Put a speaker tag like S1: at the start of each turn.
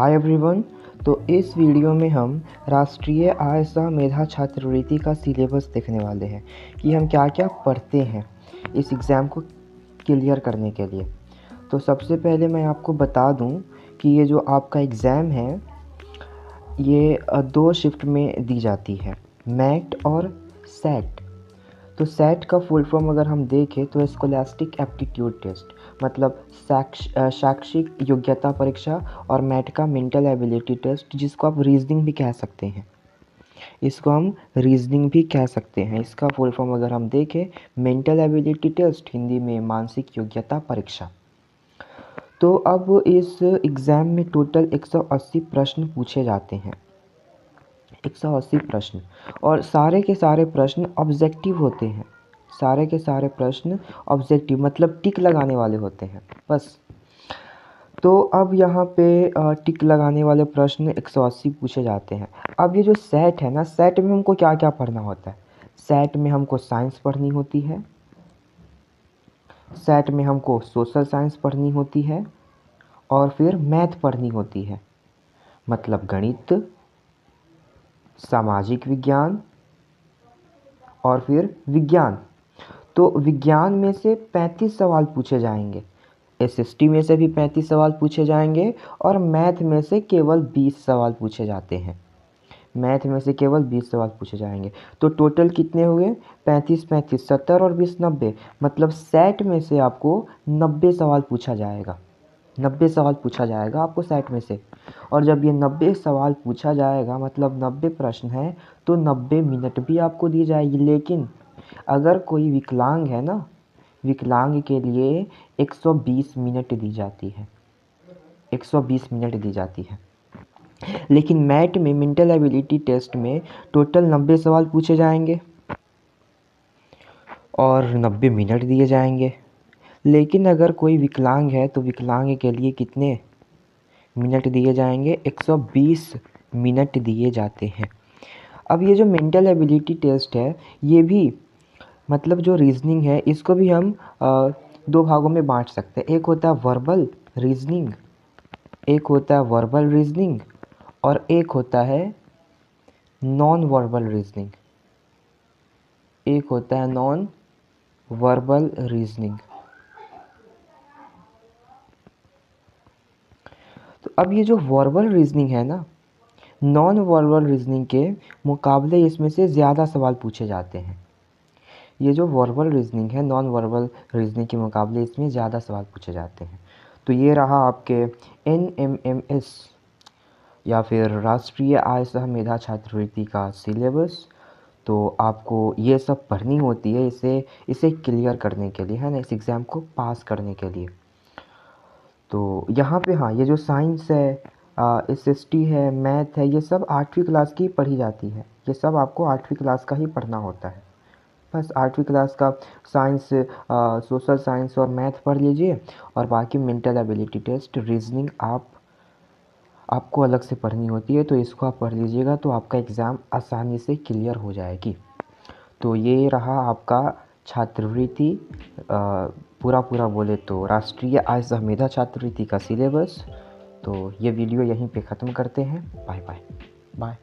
S1: Hi everyone. तो इस video में हम राष्ट्रीय आय सह मेधा छात्रवृत्ति का सिलेबस देखने वाले हैं कि हम क्या क्या पढ़ते हैं इस एग्ज़ाम को क्लियर करने के लिए। तो सबसे पहले मैं आपको बता दूं कि ये जो आपका एग्ज़ाम है ये 2 शिफ्ट में दी जाती है, मैट और सेट। तो सेट का फुल फॉर्म अगर हम देखें तो स्कॉलास्टिक एप्टीट्यूड टेस्ट, मतलब शैक्षिक योग्यता परीक्षा, और मैट का मेंटल एबिलिटी टेस्ट, जिसको आप रीजनिंग भी कह सकते हैं। इसका फुल फॉर्म अगर हम देखें, मेंटल एबिलिटी टेस्ट, हिंदी में मानसिक योग्यता परीक्षा। तो अब इस एग्ज़ाम में टोटल 180 प्रश्न पूछे जाते हैं, 180 प्रश्न, और सारे के सारे प्रश्न ऑब्जेक्टिव होते हैं। सारे के सारे प्रश्न ऑब्जेक्टिव मतलब टिक लगाने वाले होते हैं बस। तो अब यहाँ पे टिक लगाने वाले प्रश्न 180 पूछे जाते हैं। अब ये जो सेट है ना, सेट में हमको क्या क्या पढ़ना होता है। सेट में हमको साइंस पढ़नी होती है, सेट में हमको सोशल साइंस पढ़नी होती है, और फिर मैथ पढ़नी होती है, मतलब गणित, सामाजिक विज्ञान, और फिर विज्ञान। तो विज्ञान में से 35 सवाल पूछे जाएंगे, एसएसटी में से भी 35 सवाल पूछे जाएंगे, और मैथ में से केवल 20 सवाल पूछे जाते हैं। मैथ में से केवल 20 सवाल पूछे जाएंगे। तो टोटल कितने हुए? 35 35 70 और 20 90, मतलब सेट में से आपको 90 सवाल पूछा जाएगा। 90 सवाल पूछा जाएगा आपको सेट में से। और जब ये 90 सवाल पूछा जाएगा, मतलब 90 प्रश्न हैं, तो 90 मिनट भी आपको दी जाएगी। लेकिन अगर कोई विकलांग है ना, विकलांग के लिए 120 मिनट दी जाती है, 120 मिनट दी जाती है। लेकिन मैट में, मेंटल एबिलिटी टेस्ट में, टोटल 90 सवाल पूछे जाएंगे और 90 मिनट दिए जाएंगे। लेकिन अगर कोई विकलांग है तो विकलांग के लिए कितने मिनट दिए जाएंगे? 120 मिनट दिए जाते हैं। अब ये जो मेंटल एबिलिटी टेस्ट है, ये भी मतलब जो रीजनिंग है, इसको भी हम 2 भागों में बांट सकते हैं। एक होता है वर्बल रीजनिंग, एक होता है वर्बल रीजनिंग, और एक होता है नॉन वर्बल रीजनिंग, एक होता है नॉन वर्बल रीजनिंग। तो अब ये जो वर्बल रीजनिंग है ना, नॉन वर्बल रीजनिंग के मुकाबले इसमें से ज़्यादा सवाल पूछे जाते हैं। ये जो वर्बल रीजनिंग है, नॉन वर्बल रीजनिंग के मुकाबले इसमें ज़्यादा सवाल पूछे जाते हैं। तो ये रहा आपके NMMS या फिर राष्ट्रीय आय सह मेधा छात्रवृत्ति का सिलेबस। तो आपको ये सब पढ़नी होती है इसे क्लियर करने के लिए, है ना, इस एग्ज़ाम को पास करने के लिए। तो यहाँ पे हाँ, ये जो साइंस है, SST है, मैथ है, ये सब 8वीं क्लास की पढ़ी जाती है। ये सब आपको 8वीं क्लास का ही पढ़ना होता है। बस 8वीं क्लास का साइंस, सोशल साइंस और मैथ पढ़ लीजिए, और बाकी मेंटल एबिलिटी टेस्ट, रीजनिंग आपको अलग से पढ़नी होती है। तो इसको आप पढ़ लीजिएगा तो आपका एग्ज़ाम आसानी से क्लियर हो जाएगी। तो ये रहा आपका छात्रवृत्ति, पूरा बोले तो राष्ट्रीय आय सह मेधा छात्रवृत्ति का सिलेबस। तो ये वीडियो यहीं पे ख़त्म करते हैं। Bye bye bye.